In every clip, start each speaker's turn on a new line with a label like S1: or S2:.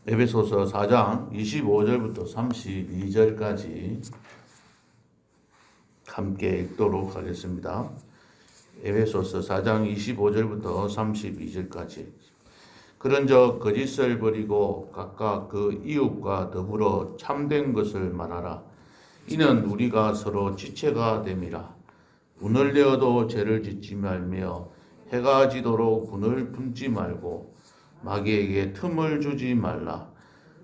S1: 에베소서 4장 25절부터 32절까지 함께 읽도록 하겠습니다. 에베소서 4장 25절부터 32절까지. 그런즉 거짓을 버리고 각각 그 이웃과 더불어 참된 것을 말하라. 이는 우리가 서로 지체가 됨이라. 분을 내어도 죄를 짓지 말며 해가 지도록 분을 품지 말고 마귀에게 틈을 주지 말라.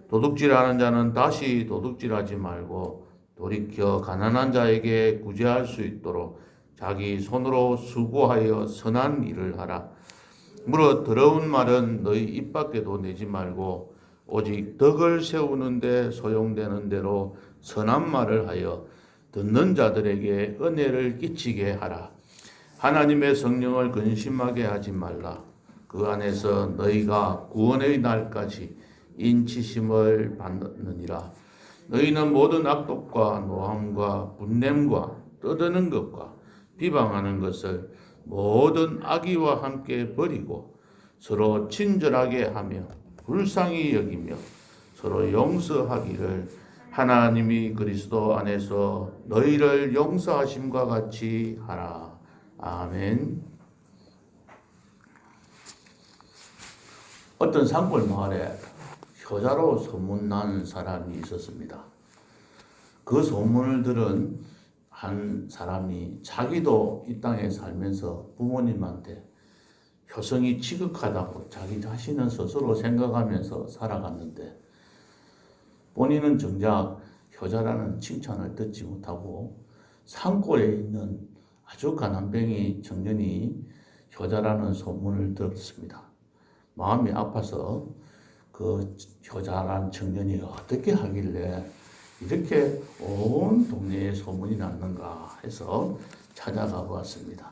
S1: 도둑질하는 자는 다시 도둑질하지 말고 돌이켜 가난한 자에게 구제할 수 있도록 자기 손으로 수고하여 선한 일을 하라. 무릇 더러운 말은 너희 입 밖에도 내지 말고 오직 덕을 세우는데 소용되는 대로 선한 말을 하여 듣는 자들에게 은혜를 끼치게 하라. 하나님의 성령을 근심하게 하지 말라. 그 안에서 너희가 구원의 날까지 인치심을 받느니라. 너희는 모든 악독과 노함과 분냄과 떠드는 것과 비방하는 것을 모든 악의와 함께 버리고 서로 친절하게 하며 불쌍히 여기며 서로 용서하기를 하나님이 그리스도 안에서 너희를 용서하심과 같이 하라. 아멘. 어떤 산골 마을에 효자로 소문난 사람이 있었습니다. 그 소문을 들은 한 사람이 자기도 이 땅에 살면서 부모님한테 효성이 지극하다고 자기 자신은 스스로 생각하면서 살아갔는데 본인은 정작 효자라는 칭찬을 듣지 못하고 산골에 있는 아주 가난뱅이 청년이 효자라는 소문을 들었습니다. 마음이 아파서 그 효자라는 청년이 어떻게 하길래 이렇게 온 동네에 소문이 났는가 해서 찾아가 보았습니다.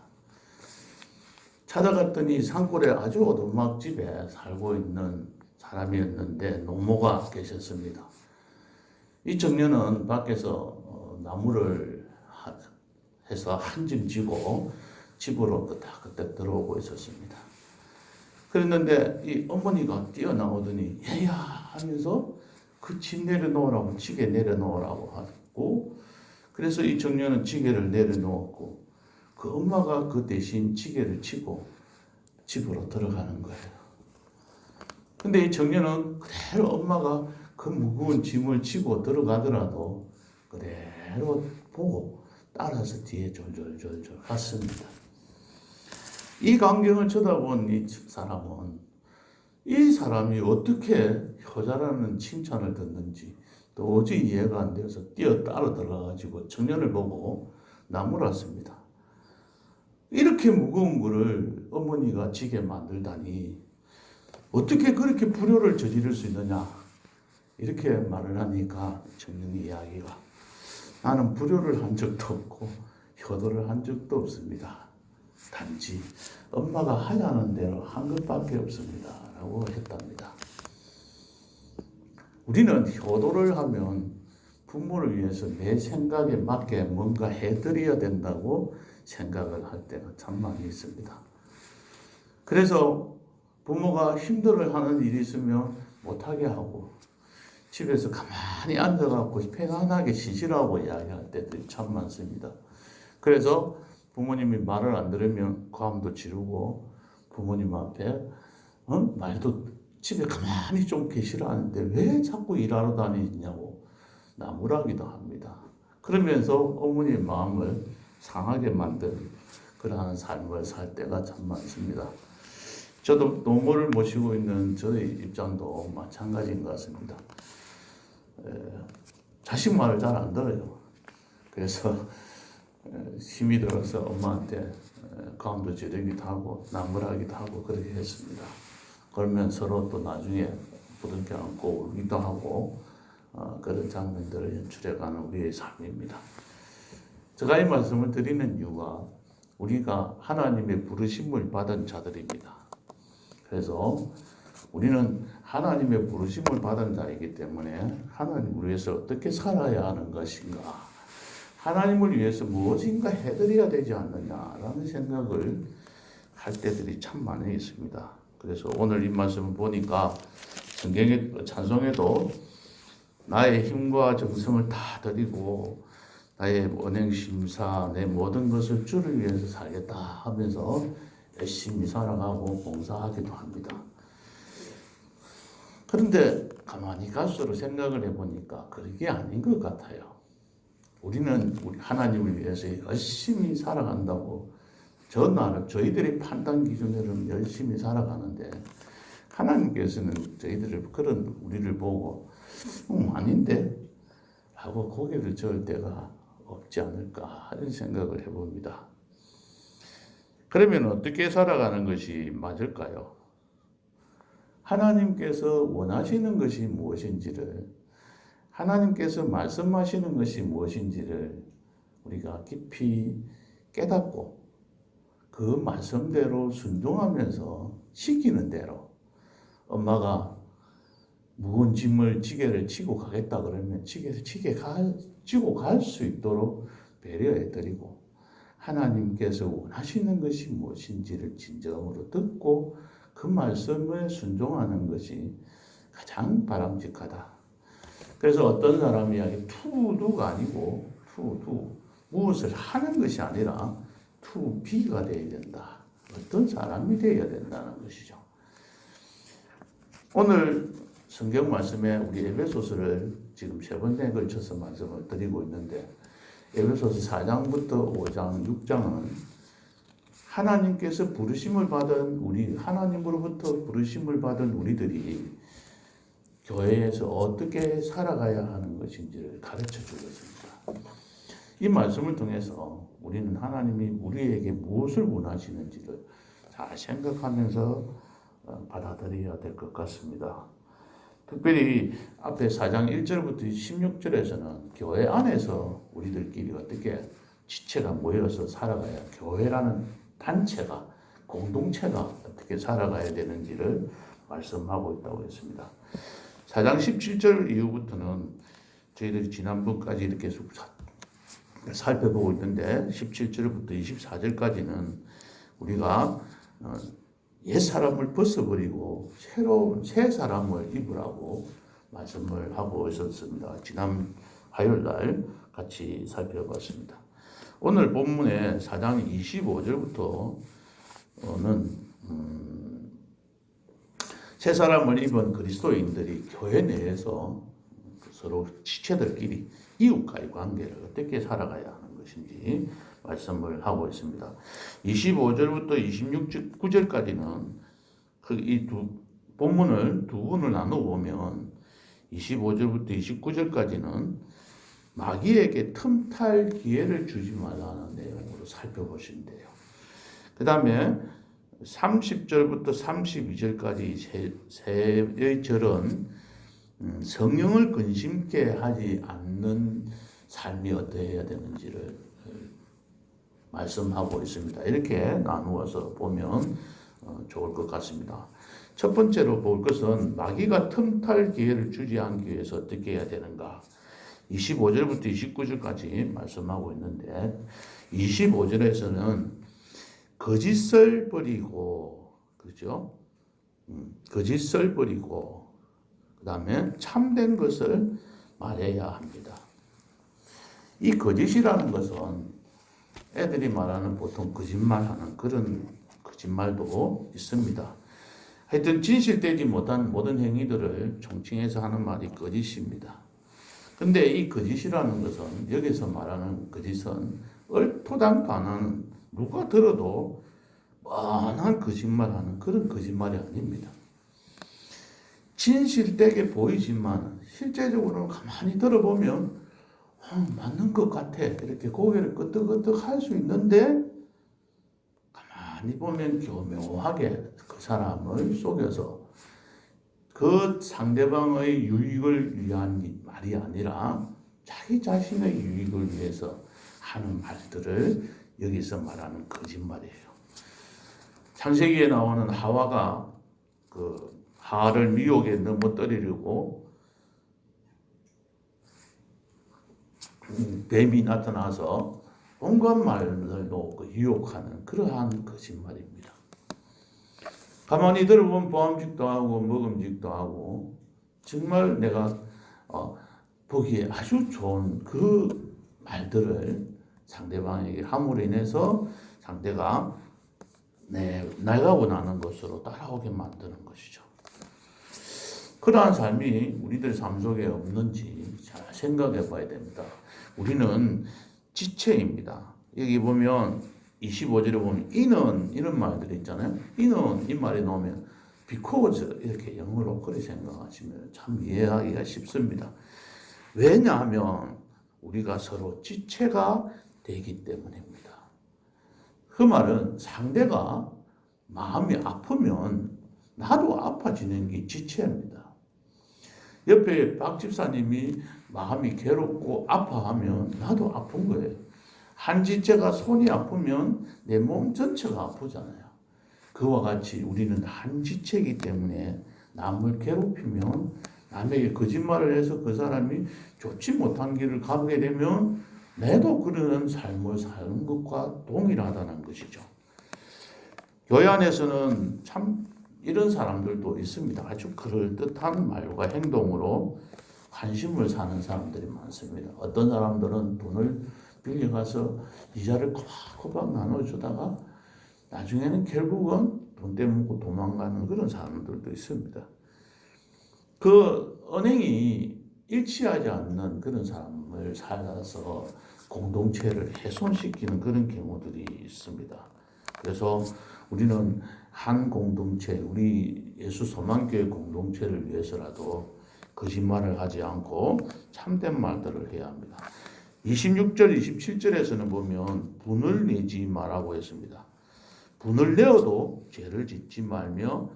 S1: 찾아갔더니 산골에 아주 오두막집에 살고 있는 사람이었는데 노모가 계셨습니다. 이 청년은 밖에서 나무를 해서 한 짐 지고 집으로 그때 들어오고 있었습니다. 그랬는데 이 어머니가 뛰어나오더니 얘야 하면서 그 짐 내려놓으라고 지게 내려놓으라고 하고 그래서 이 청년은 지게를 내려놓았고 그 엄마가 그 대신 지게를 치고 집으로 들어가는 거예요. 근데 이 청년은 그대로 엄마가 그 무거운 짐을 치고 들어가더라도 그대로 보고 따라서 뒤에 졸졸졸졸 갔습니다. 이 광경을 쳐다본 이 사람이 어떻게 효자라는 칭찬을 듣는지 도저히 이해가 안 되어서 뛰어 따라 들어가가지고 청년을 보고 나무랐습니다. 이렇게 무거운 거를 어머니가 지게 만들다니 어떻게 그렇게 불효를 저지를 수 있느냐 이렇게 말을 하니까 청년의 이야기가 나는 불효를 한 적도 없고 효도를 한 적도 없습니다. 단지 엄마가 하자는 대로 한 것밖에 없습니다. 라고 했답니다. 우리는 효도를 하면 부모를 위해서 내 생각에 맞게 뭔가 해드려야 된다고 생각을 할 때가 참 많이 있습니다. 그래서 부모가 힘들어하는 일이 있으면 못하게 하고 집에서 가만히 앉아갖고 편안하게 쉬시라고 이야기할 때들이 참 많습니다. 그래서 부모님이 말을 안 들으면 고함도 지르고 부모님 앞에 말도 집에 가만히 좀 계시라는데 왜 자꾸 일하러 다니냐고 나무라기도 합니다. 그러면서 어머니의 마음을 상하게 만든 그러한 삶을 살 때가 참 많습니다. 저도 노모를 모시고 있는 저의 입장도 마찬가지인 것 같습니다. 자식 말을 잘 안 들어요. 그래서 힘이 들어서 엄마한테 가음도 지르기도 하고 나무라기도 하고 그렇게 했습니다. 그러면 서로 또 나중에 부둥켜 안고 울기도 하고 그런 장면들을 연출해가는 우리의 삶입니다. 제가 이 말씀을 드리는 이유가 우리가 하나님의 부르심을 받은 자들입니다. 그래서 우리는 하나님의 부르심을 받은 자이기 때문에 하나님을 위해서 어떻게 살아야 하는 것인가 하나님을 위해서 무엇인가 해드려야 되지 않느냐라는 생각을 할 때들이 참 많이 있습니다. 그래서 오늘 이 말씀을 보니까 성경의 찬송에도 나의 힘과 정성을 다 드리고 나의 언행 심사 내 모든 것을 주를 위해서 살겠다 하면서 열심히 살아가고 봉사하기도 합니다. 그런데 가만히 갈수록 생각을 해보니까 그게 아닌 것 같아요. 우리는 우리 하나님을 위해서 열심히 살아간다고 저희들의 판단 기준으로는 열심히 살아가는데 하나님께서는 그런 우리를 보고 아닌데? 하고 고개를 저을 때가 없지 않을까 하는 생각을 해봅니다. 그러면 어떻게 살아가는 것이 맞을까요? 하나님께서 원하시는 것이 무엇인지를, 하나님께서 말씀하시는 것이 무엇인지를 우리가 깊이 깨닫고 그 말씀대로 순종하면서 시키는 대로, 엄마가 무거운 짐을 지게를 치고 가겠다 그러면 지고 갈 수 있도록 배려해드리고, 하나님께서 원하시는 것이 무엇인지를 진정으로 듣고 그 말씀을 순종하는 것이 가장 바람직하다. 그래서 어떤 사람이 투두가 아니고 무엇을 하는 것이 아니라 투비가 되어야 된다. 어떤 사람이 되어야 된다는 것이죠. 오늘 성경 말씀에 우리 에베소서를 지금 3번에 걸쳐서 말씀을 드리고 있는데, 에베소서 4장부터 5장, 6장은 하나님께서 부르심을 받은 하나님으로부터 부르심을 받은 우리들이 교회에서 어떻게 살아가야 하는 것인지를 가르쳐 주고 있습니다. 이 말씀을 통해서 우리는 하나님이 우리에게 무엇을 원하시는지를 잘 생각하면서 받아들여야 될 것 같습니다. 특별히 앞에 4장 1절부터 16절에서는 교회 안에서 우리들끼리 어떻게 지체가 모여서 살아가야, 교회라는 단체가, 공동체가 어떻게 살아가야 되는지를 말씀하고 있다고 했습니다. 4장 17절 이후부터는 저희들이 지난번까지 이렇게 계속 살펴보고 있는데, 17절부터 24절까지는 우리가 옛 사람을 벗어버리고 새로운 새 사람을 입으라고 말씀을 하고 있었습니다. 지난 화요일 날 같이 살펴봤습니다. 오늘 본문의 4장 25절부터는 새 사람을 입은 그리스도인들이 교회 내에서 서로 지체들끼리 이웃과의 관계를 어떻게 살아가야 하는 것인지 말씀을 하고 있습니다. 25절부터 26절까지는 이 본문을 두 군을 나누어 보면 25절부터 29절까지는 마귀에게 틈탈 기회를 주지 말라는 내용으로 살펴보시면 돼요. 그 다음에 30절부터 32절까지 세 절은 성령을 근심케 하지 않는 삶이 어떠해야 되는지를 말씀하고 있습니다. 이렇게 나누어서 보면 좋을 것 같습니다. 첫 번째로 볼 것은 마귀가 틈탈 기회를 주지 않기 위해서 어떻게 해야 되는가. 25절부터 29절까지 말씀하고 있는데, 25절에서는 거짓을 버리고, 그렇죠? 거짓을 버리고, 그 다음에 참된 것을 말해야 합니다. 이 거짓이라는 것은 애들이 말하는 보통 거짓말하는 그런 거짓말도 있습니다. 하여튼 진실되지 못한 모든 행위들을 총칭해서 하는 말이 거짓입니다. 근데 이 거짓이라는 것은, 여기서 말하는 거짓은 얼토당도 안 하는, 누가 들어도 뻔한 거짓말하는 그런 거짓말이 아닙니다. 진실되게 보이지만 실제적으로는 가만히 들어보면 맞는 것 같아, 이렇게 고개를 끄덕끄덕 할 수 있는데, 가만히 보면 교묘하게 그 사람을 속여서 그 상대방의 유익을 위한 말이 아니라 자기 자신의 유익을 위해서 하는 말들을 여기서 말하는 거짓말이에요. 창세기에 나오는 하와가 그 하를 미혹에 넘어뜨리려고 뱀이 나타나서 온갖 말을 놓고 유혹하는 그러한 거짓말입니다. 가만히 들어보면 보암직도 하고 먹음직도 하고 정말 내가 보기에 아주 좋은 그 말들을 상대방에게 함으로 인해서 상대가 내가 원하는 것으로 따라오게 만드는 것이죠. 그러한 삶이 우리들 삶 속에 없는지 잘 생각해 봐야 됩니다. 우리는 지체입니다. 여기 보면 25절에 보면 이는 이런 말들이 있잖아요. 이는 이 말이 나오면 because 이렇게 영어로 그렇게 생각하시면 참 이해하기가 쉽습니다. 왜냐하면 우리가 서로 지체가 되기 때문입니다. 그 말은 상대가 마음이 아프면 나도 아파지는 게 지체입니다. 옆에 박 집사님이 마음이 괴롭고 아파하면 나도 아픈 거예요. 한 지체가 손이 아프면 내 몸 전체가 아프잖아요. 그와 같이 우리는 한 지체이기 때문에 남을 괴롭히면 남에게 거짓말을 해서 그 사람이 좋지 못한 길을 가게 되면 나도 그런 삶을 사는 것과 동일하다는 것이죠. 교회 안에서는 참 이런 사람들도 있습니다. 아주 그럴듯한 말과 행동으로 관심을 사는 사람들이 많습니다. 어떤 사람들은 돈을 빌려가서 이자를 꼬박꼬박 나눠주다가 나중에는 결국은 돈 떼먹고 도망가는 그런 사람들도 있습니다. 그 은행이 일치하지 않는 그런 사람을 살아서 공동체를 훼손시키는 그런 경우들이 있습니다. 그래서 우리는 한 공동체, 우리 예수 소망교회 공동체를 위해서라도 거짓말을 하지 않고 참된 말들을 해야 합니다. 26절, 27절에서는 보면 분을 내지 말라고 했습니다. 분을 내어도 죄를 짓지 말며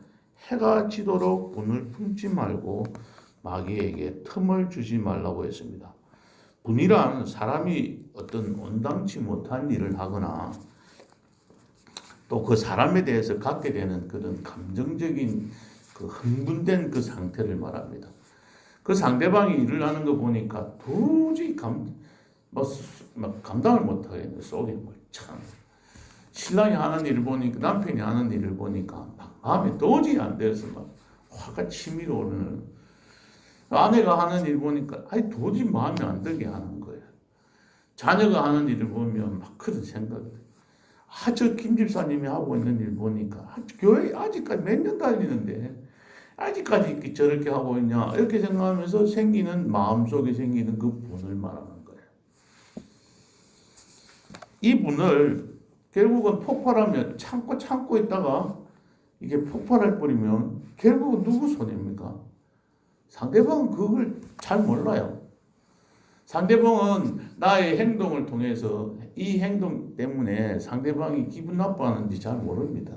S1: 해가 지도록 분을 품지 말고 마귀에게 틈을 주지 말라고 했습니다. 분이란 사람이 어떤 온당치 못한 일을 하거나 또 그 사람에 대해서 갖게 되는 그런 감정적인 그 흥분된 그 상태를 말합니다. 그 상대방이 일을 하는 거 보니까 도저히 감당을 못하겠네. 속에 참 신랑이 하는 일을 보니까 남편이 하는 일을 보니까 막 마음이 도저히 안 돼서 막 화가 치밀어 오르는 아내가 하는 일 보니까 도저히 마음이 안 들게 하는 거예요. 자녀가 하는 일을 보면 막 그런 생각이 저 김 집사님이 하고 있는 일 보니까 교회 아직까지 몇 년 다니는데 아직까지 저렇게 하고 있냐 이렇게 생각하면서 생기는 마음속에 생기는 그 분을 말하는 거예요. 이 분을 결국은 폭발하면 참고 있다가 이게 폭발해 버리면 결국은 누구 손입니까? 상대방은 그걸 잘 몰라요. 상대방은 나의 행동을 통해서 이 행동 때문에 상대방이 기분 나빠하는지 잘 모릅니다.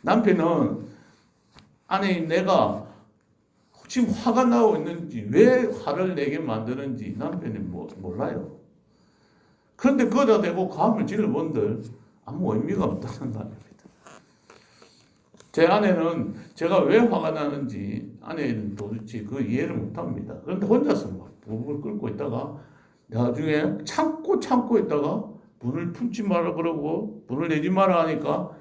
S1: 남편은 아니 내가 지금 화가 나고 있는지 왜 화를 내게 만드는지 남편이 몰라요. 그런데 거기다 대고 감을 질러본들 아무 의미가 없다는 말입니다. 제 아내는 제가 왜 화가 나는지 아내는 도대체 그 이해를 못합니다. 그런데 혼자서 막 부부를 끓고 있다가 나중에 참고 있다가 분을 품지 마라 그러고 분을 내지 마라 하니까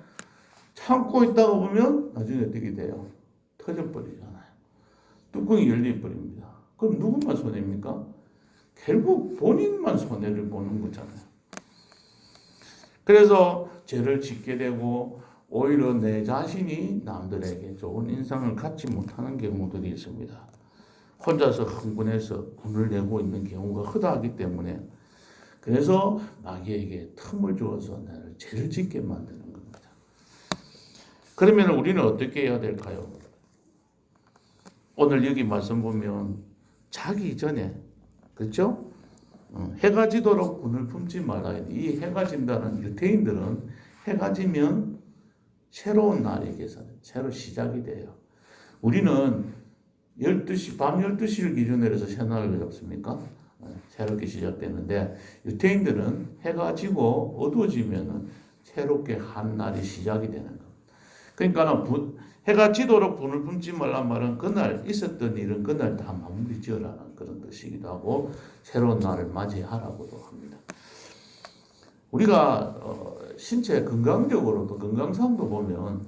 S1: 참고 있다가 보면 나중에 어떻게 돼요? 터져버리잖아요. 뚜껑이 열려버립니다. 그럼 누구만 손해입니까? 결국 본인만 손해를 보는 거잖아요. 그래서 죄를 짓게 되고 오히려 내 자신이 남들에게 좋은 인상을 갖지 못하는 경우들이 있습니다. 혼자서 흥분해서 분을 내고 있는 경우가 허다하기 때문에 그래서 마귀에게 틈을 주어서 나를 죄를 짓게 만드는 겁니다. 그러면 우리는 어떻게 해야 될까요? 오늘 여기 말씀 보면 자기 전에 그렇죠? 해가 지도록 분을 품지 말아야 돼. 이 해가 진다는 유대인들은 해가 지면 새로운 날이 계산해요. 새로 시작이 돼요. 우리는 12시, 밤 12시를 기준으로 해서 새날을 잡습니까? 새롭게 시작되는데 유대인들은 해가 지고 어두워지면 새롭게 한 날이 시작이 되는 겁니다. 그러니까 해가 지도록 분을 품지 말란 말은 그날 있었던 일은 그날 다 마무리 지으라는 그런 뜻이기도 하고 새로운 날을 맞이하라고도 합니다. 우리가 신체 건강적으로도 건강상도 보면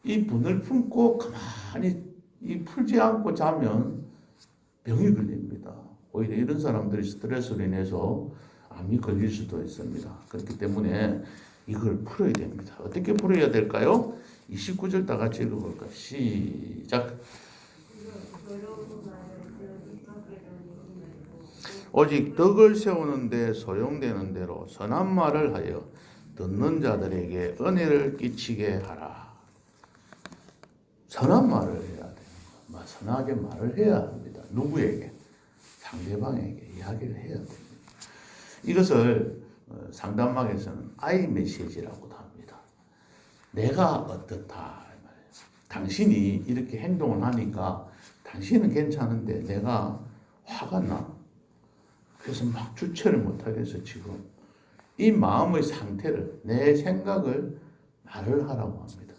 S1: 이 분을 품고 가만히 이 풀지 않고 자면 병이 걸립니다. 오히려 이런 사람들이 스트레스로 인해서 암이 걸릴 수도 있습니다. 그렇기 때문에 이걸 풀어야 됩니다. 어떻게 풀어야 될까요? 29절 다 같이 읽어볼까요? 시작. 오직 덕을 세우는 데 소용되는 대로 선한 말을 하여 듣는 자들에게 은혜를 끼치게 하라. 선한 말을 해야 돼요. 선하게 말을 해야 합니다. 누구에게? 상대방에게 이야기를 해야 됩니다. 이것을 상담학에서는 I 메시지라고도 합니다. 내가 어떻다. 당신이 이렇게 행동을 하니까 당신은 괜찮은데 내가 화가 나. 그래서 막 주체를 못하겠어 지금. 이 마음의 상태를, 내 생각을 말을 하라고 합니다.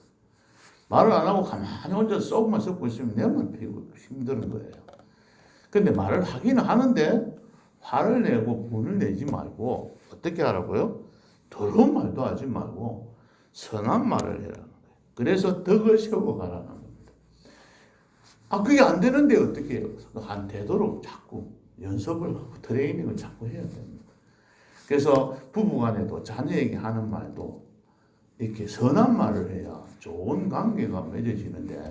S1: 말을 안 하고 가만히 혼자 썩만 썩고 있으면 내만 피고 힘든 거예요. 근데 말을 하기는 하는데 화를 내고 분을 내지 말고 어떻게 하라고요? 더러운 말도 하지 말고 선한 말을 해라는 거예요. 그래서 덕을 세워가라는 겁니다. 그게 안 되는데 어떻게 해요? 안 되도록 자꾸 연습을 하고 트레이닝을 자꾸 해야 됩니다. 그래서 부부간에도 자녀에게 하는 말도 이렇게 선한 말을 해야 좋은 관계가 맺어지는데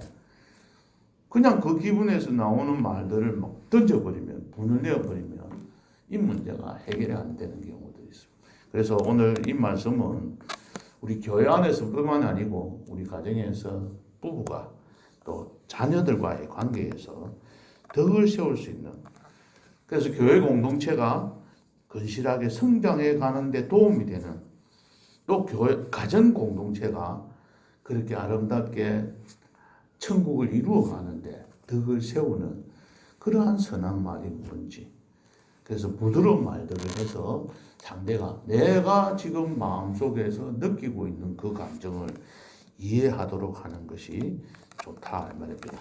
S1: 그냥 그 기분에서 나오는 말들을 막 던져버리면, 분을 내어버리면 이 문제가 해결이 안 되는 경우도 있습니다. 그래서 오늘 이 말씀은 우리 교회 안에서뿐만 아니고 우리 가정에서 부부가 또 자녀들과의 관계에서 덕을 세울 수 있는, 그래서 교회 공동체가 건실하게 성장해 가는데 도움이 되는, 또 교회 가정 공동체가 그렇게 아름답게 천국을 이루어 가는데 덕을 세우는 그러한 선한 말이 뭔지, 그래서 부드러운 말들을 해서 상대가 내가 지금 마음속에서 느끼고 있는 그 감정을 이해하도록 하는 것이 좋다 이 말입니다.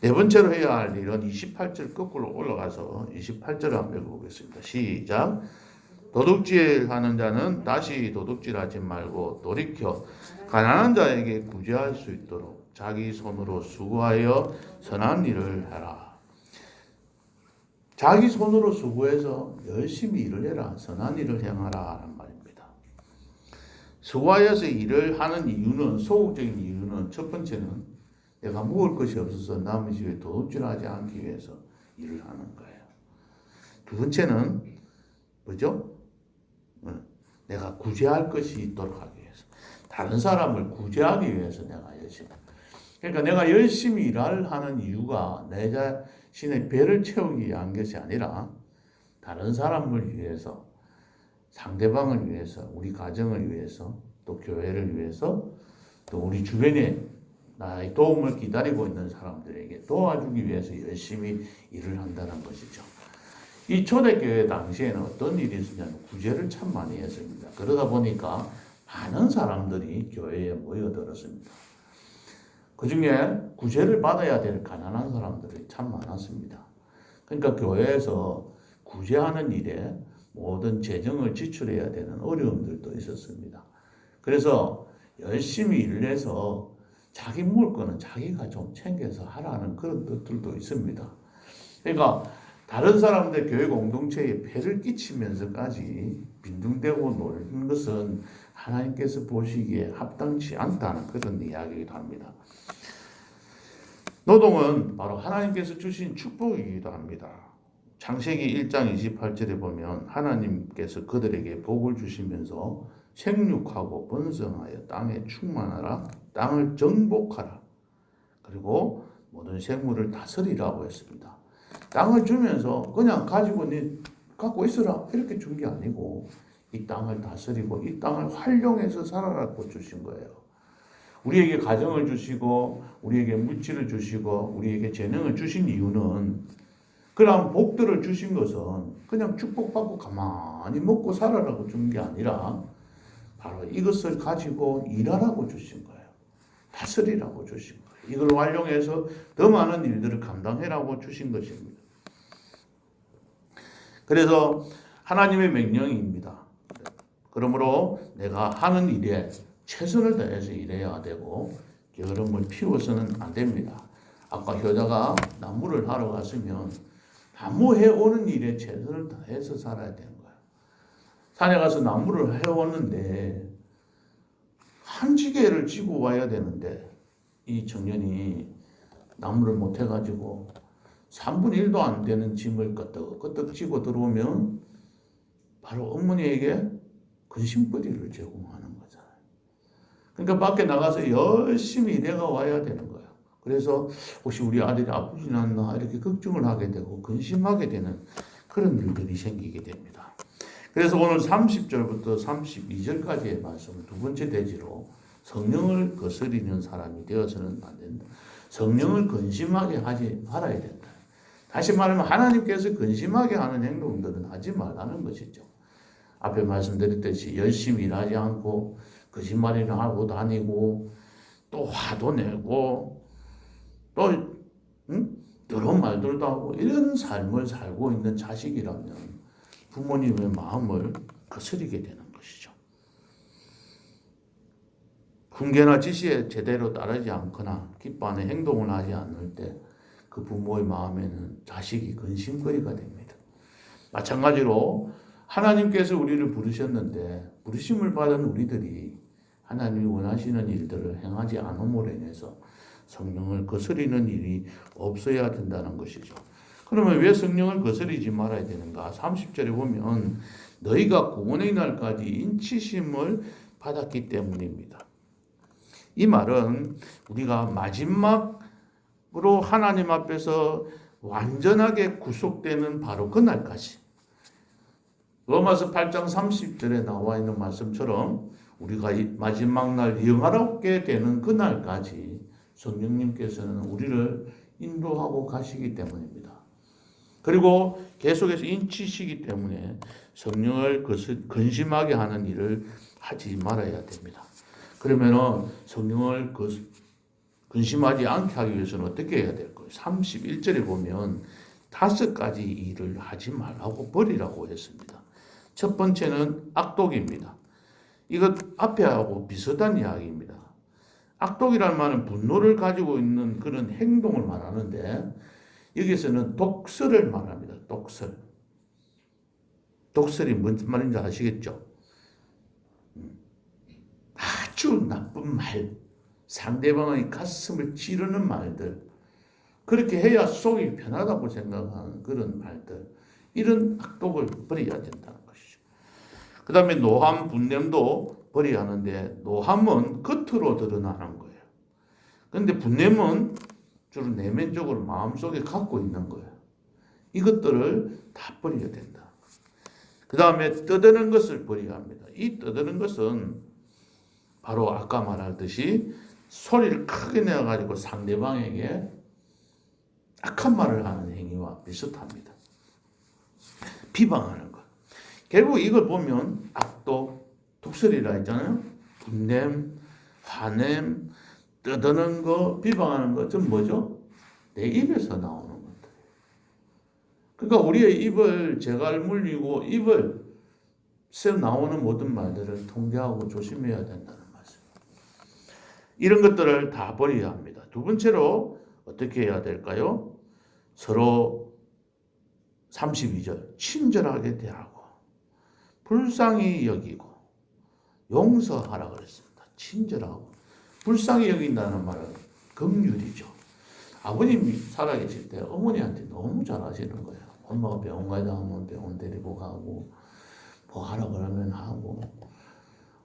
S1: 네 번째로 해야 할 일은 28절 거꾸로 올라가서 28절을 한번 읽어보겠습니다. 시작. 도둑질하는 자는 다시 도둑질하지 말고 돌이켜 가난한 자에게 구제할 수 있도록 자기 손으로 수고하여 선한 일을 해라. 자기 손으로 수고해서 열심히 일을 해라. 선한 일을 행하라 라는 말입니다. 수고하여서 일을 하는 이유는, 소극적인 이유는, 첫 번째는 내가 먹을 것이 없어서 남의 집에 도둑질하지 않기 위해서 일을 하는 거예요. 두 번째는 뭐죠? 내가 구제할 것이 있도록 하기 위해서, 다른 사람을 구제하기 위해서 내가 열심히. 그러니까 내가 열심히 일을 하는 이유가 내 자신의 배를 채우기 위한 것이 아니라 다른 사람을 위해서, 상대방을 위해서, 우리 가정을 위해서, 또 교회를 위해서, 또 우리 주변에 나의 도움을 기다리고 있는 사람들에게 도와주기 위해서 열심히 일을 한다는 것이죠. 이 초대교회 당시에는 어떤 일이 있었냐면 구제를 참 많이 했습니다. 그러다 보니까 많은 사람들이 교회에 모여들었습니다. 그 중에 구제를 받아야 될 가난한 사람들이 참 많았습니다. 그러니까 교회에서 구제하는 일에 모든 재정을 지출해야 되는 어려움들도 있었습니다. 그래서 열심히 일을 해서 자기 먹을 거는 자기가 좀 챙겨서 하라는 그런 뜻들도 있습니다. 그러니까 다른 사람들 교회 공동체에 폐를 끼치면서까지 빈둥대고 노는 것은 하나님께서 보시기에 합당치 않다는 그런 이야기이기도 합니다. 노동은 바로 하나님께서 주신 축복이기도 합니다. 창세기 1장 28절에 보면 하나님께서 그들에게 복을 주시면서 생육하고 번성하여 땅에 충만하라, 땅을 정복하라, 그리고 모든 생물을 다스리라고 했습니다. 땅을 주면서 그냥 갖고 있으라 이렇게 준 게 아니고 이 땅을 다스리고 이 땅을 활용해서 살아라고 주신 거예요. 우리에게 가정을 주시고 우리에게 물질을 주시고 우리에게 재능을 주신 이유는, 그런 복들을 주신 것은 그냥 축복받고 가만히 먹고 살아라고 준 게 아니라 바로 이것을 가지고 일하라고 주신 거예요. 다스리라고 주신 거예요. 이걸 활용해서 더 많은 일들을 감당해라고 주신 것입니다. 그래서 하나님의 명령입니다. 그러므로 내가 하는 일에 최선을 다해서 일해야 되고 게으름을 피워서는 안 됩니다. 아까 효자가 나무를 하러 갔으면 나무 해오는 일에 최선을 다해서 살아야 되는 거예요. 산에 가서 나무를 해오는데 한 지게를 지고 와야 되는데 이 청년이 나무를 못 해가지고 3분의 1도 안 되는 짐을 끄떡끄떡 지고 들어오면 바로 어머니에게 근심거리를 제공하는 거잖아요. 그러니까 밖에 나가서 열심히 일해가 와야 되는 거예요. 그래서 혹시 우리 아들이 아프진 않나 이렇게 걱정을 하게 되고 근심하게 되는 그런 일들이 생기게 됩니다. 그래서 오늘 30절부터 32절까지의 말씀을 두 번째 대지로 성령을 거스리는 사람이 되어서는 안 된다. 성령을 근심하게 하지 말아야 된다. 다시 말하면 하나님께서 근심하게 하는 행동들은 하지 말라는 것이죠. 앞에 말씀드렸듯이 열심히 일하지 않고 거짓말이나 하고 다니고 또 화도 내고 또 더러운 말들도 하고 이런 삶을 살고 있는 자식이라면 부모님의 마음을 거스리게 되는 것이죠. 훈계나 지시에 제대로 따르지 않거나 기뻐하는 행동을 하지 않을 때 그 부모의 마음에는 자식이 근심거리가 됩니다. 마찬가지로 하나님께서 우리를 부르셨는데 부르심을 받은 우리들이 하나님이 원하시는 일들을 행하지 않음으로 인해서 성령을 거스리는 일이 없어야 된다는 것이죠. 그러면 왜 성령을 거스리지 말아야 되는가? 30절에 보면 너희가 구원의 날까지 인치심을 받았기 때문입니다. 이 말은 우리가 마지막으로 하나님 앞에서 완전하게 구속되는 바로 그날까지 로마서 8장 30절에 나와 있는 말씀처럼 우리가 마지막 날 영화롭게 되는 그날까지 성령님께서는 우리를 인도하고 가시기 때문입니다. 그리고 계속해서 인치시기 때문에 성령을 근심하게 하는 일을 하지 말아야 됩니다. 그러면 성령을 근심하지 않게 하기 위해서는 어떻게 해야 될까요? 31절에 보면 5가지 일을 하지 말라고 버리라고 했습니다. 첫 번째는 악독입니다. 이것 앞에 하고 비슷한 이야기입니다. 악독이라는 말은 분노를 가지고 있는 그런 행동을 말하는데 여기서는 독설을 말합니다. 독설. 독설이 무슨 말인지 아시겠죠? 아주 나쁜 말, 상대방의 가슴을 찌르는 말들, 그렇게 해야 속이 편하다고 생각하는 그런 말들, 이런 악독을 버려야 된다는 것이죠. 그 다음에 노함, 분냄도 버려야 하는데 노함은 겉으로 드러나는 거예요. 그런데 분냄은 주로 내면적으로 마음속에 갖고 있는 거예요. 이것들을 다 버려야 된다. 그 다음에 떠드는 것을 버려야 합니다. 이 떠드는 것은 바로 아까 말했듯이 소리를 크게 내가지고 상대방에게 악한 말을 하는 행위와 비슷합니다. 비방하는 것. 결국 이걸 보면 악독, 독설이라 했잖아요. 분냄, 화냄, 떠드는 거, 비방하는 것, 좀 뭐죠? 내 입에서 나오는 것들. 그러니까 우리의 입을 재갈 물리고 입을 새 나오는 모든 말들을 통제하고 조심해야 된다는 말씀. 이런 것들을 다 버려야 합니다. 두 번째로 어떻게 해야 될까요? 서로 32절 친절하게 대하고 불쌍히 여기고 용서하라 그랬습니다. 친절하고 불쌍히 여긴다는 말은 긍휼이죠. 아버님이 살아계실 때 어머니한테 너무 잘하시는 거예요. 엄마가 병원 가자 하면 병원 데리고 가고 뭐 하라 그러면 하고.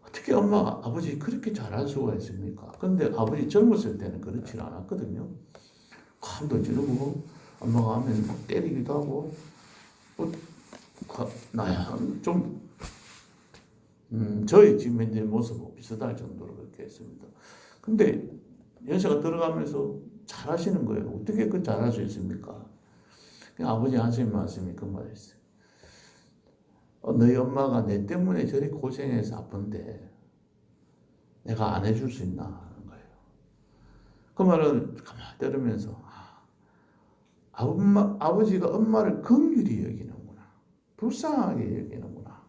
S1: 어떻게 엄마가 아버지 그렇게 잘할 수가 있습니까? 근데 아버지 젊었을 때는 그렇지 않았거든요. 감도 지르고 엄마가 하면 막 때리기도 하고 나야 좀 저희 지금 현재 모습하고 비슷할 정도로 그렇게 했습니다. 근데 연세가 들어가면서 잘하시는 거예요. 어떻게 그 잘할 수 있습니까? 아버지 하시는 말씀이 그 말이었어요. 너희 엄마가 내 때문에 저리 고생해서 아픈데 내가 안 해줄 수 있나 하는 거예요. 그 말을 가만히 들으면서 아버지가 엄마를 긍휼히 여기는구나. 불쌍하게 여기는구나.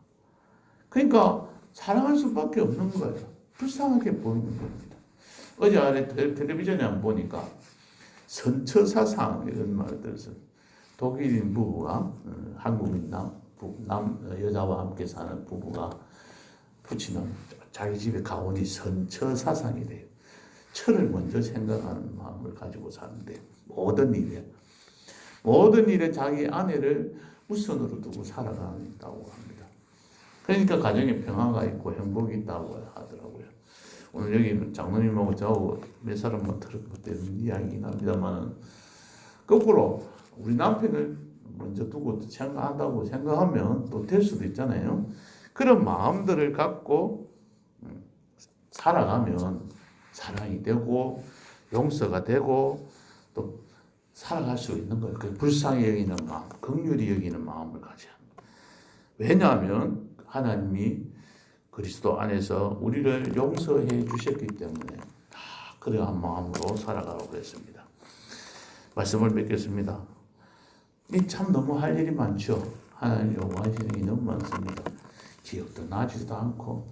S1: 그러니까 사랑할 수밖에 없는 거예요. 불쌍하게 보이는 겁니다. 어제 아래 텔레비전에 한번 보니까 선처사상 이런 말을 들어서 독일인 부부가 한국인 여자와 함께 사는 부부가 부친은 자기 집에 가오니 선처사상이래요. 처를 먼저 생각하는 마음을 가지고 사는데 모든 일에 자기 아내를 우선으로 두고 살아간다고 합니다. 그러니까 가정에 평화가 있고 행복이 있다고 하더라고요. 오늘 여기 장로님하고 저하고 몇 사람 못 들은 이야기긴 합니다만 거꾸로 우리 남편을 먼저 두고 생각한다고 생각하면 또 될 수도 있잖아요. 그런 마음들을 갖고 살아가면 사랑이 되고 용서가 되고 또 살아갈 수 있는 거예요. 그 불쌍히 여기는 마음, 긍휼히 여기는 마음을 가져야 합니다. 왜냐하면 하나님이 그리스도 안에서 우리를 용서해 주셨기 때문에 다 그러한 마음으로 살아가라고 했습니다. 말씀을 맺겠습니다. 참 너무 할 일이 많죠. 하나님 요구하시는 게 너무 많습니다. 기억도 나지도 않고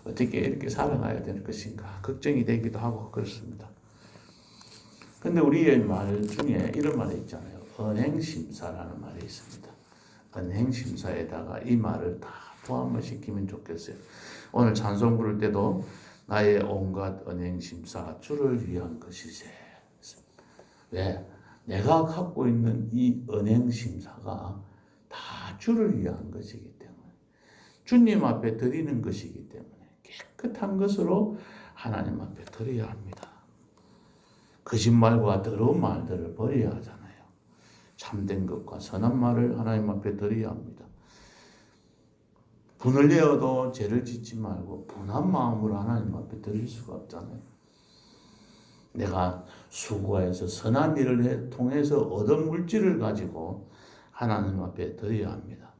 S1: 어떻게 이렇게 살아가야 되는 것인가 걱정이 되기도 하고 그렇습니다. 근데 우리의 말 중에 이런 말이 있잖아요. 언행심사라는 말이 있습니다. 언행심사에다가 이 말을 다 포함을 시키면 좋겠어요. 오늘 찬송 부를 때도 나의 온갖 언행심사 주를 위한 것이세. 왜? 내가 갖고 있는 이 언행심사가 다 주를 위한 것이기 때문에 주님 앞에 드리는 것이기 때문에 깨끗한 것으로 하나님 앞에 드려야 합니다. 거짓말과 더러운 말들을 버려야 하잖아요. 참된 것과 선한 말을 하나님 앞에 드려야 합니다. 분을 내어도 죄를 짓지 말고 분한 마음으로 하나님 앞에 드릴 수가 없잖아요. 내가 수고해서 선한 일을 통해서 얻은 물질을 가지고 하나님 앞에 드려야 합니다.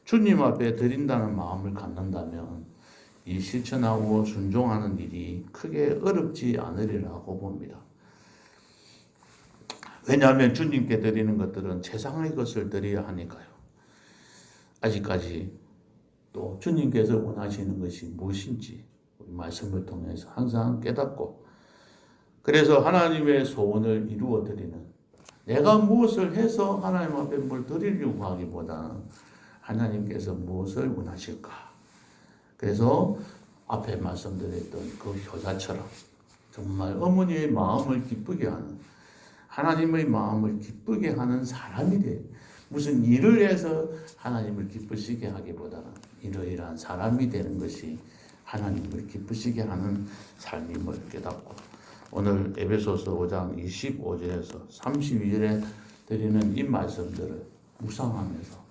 S1: 주님 앞에 드린다는 마음을 갖는다면 이 실천하고 순종하는 일이 크게 어렵지 않으리라고 봅니다. 왜냐하면 주님께 드리는 것들은 세상의 것을 드려야 하니까요. 아직까지 또 주님께서 원하시는 것이 무엇인지 우리 말씀을 통해서 항상 깨닫고 그래서 하나님의 소원을 이루어 드리는 내가 무엇을 해서 하나님 앞에 뭘 드리려고 하기보다는 하나님께서 무엇을 원하실까. 그래서 앞에 말씀드렸던 그 효자처럼 정말 어머니의 마음을 기쁘게 하는 하나님의 마음을 기쁘게 하는 사람이 돼요. 무슨 일을 해서 하나님을 기쁘시게 하기보다는 이러이러한 사람이 되는 것이 하나님을 기쁘시게 하는 삶임을 깨닫고 오늘 에베소서 5장 25절에서 32절에 드리는 이 말씀들을 묵상하면서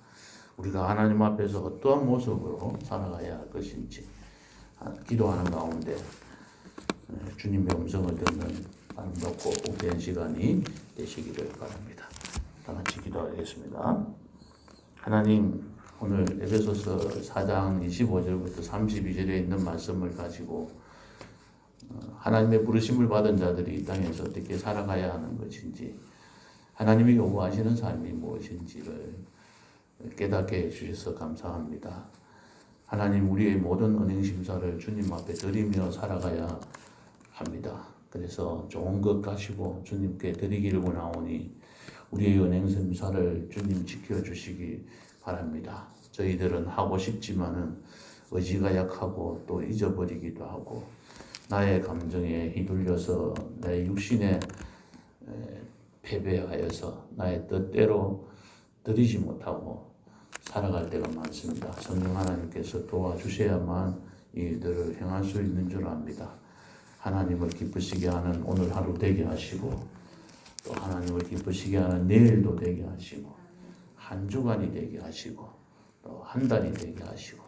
S1: 우리가 하나님 앞에서 어떠한 모습으로 살아가야 할 것인지 기도하는 가운데 주님의 음성을 듣는 아름답고 복된 시간이 되시기를 바랍니다. 다 같이 기도하겠습니다. 하나님, 오늘 에베소서 4장 25절부터 32절에 있는 말씀을 가지고 하나님의 부르심을 받은 자들이 이 땅에서 어떻게 살아가야 하는 것인지 하나님이 요구하시는 삶이 무엇인지를 깨닫게 해주셔서 감사합니다. 하나님, 우리의 모든 언행심사를 주님 앞에 드리며 살아가야 합니다. 그래서 좋은 것 가지고 주님께 드리기를 원하오니 우리의 언행심사를 주님 지켜주시기 바랍니다. 저희들은 하고 싶지만은 의지가 약하고 또 잊어버리기도 하고 나의 감정에 휘둘려서 내 육신에 패배하여서 나의 뜻대로 드리지 못하고 살아갈 때가 많습니다. 성령 하나님께서 도와주셔야만 이 일들을 행할 수 있는 줄 압니다. 하나님을 기쁘시게 하는 오늘 하루 되게 하시고 또 하나님을 기쁘시게 하는 내일도 되게 하시고 한 주간이 되게 하시고 또 한 달이 되게 하시고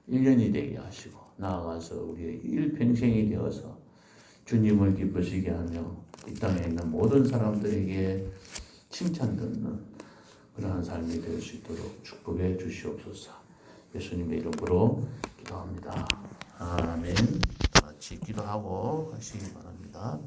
S1: 1년이 되게 하시고 나아가서 우리의 일평생이 되어서 주님을 기쁘시게 하며 이 땅에 있는 모든 사람들에게 칭찬 듣는 그러한 삶이 될 수 있도록 축복해 주시옵소서. 예수님의 이름으로 기도합니다. 아멘. 같이 기도하고 가시기 바랍니다.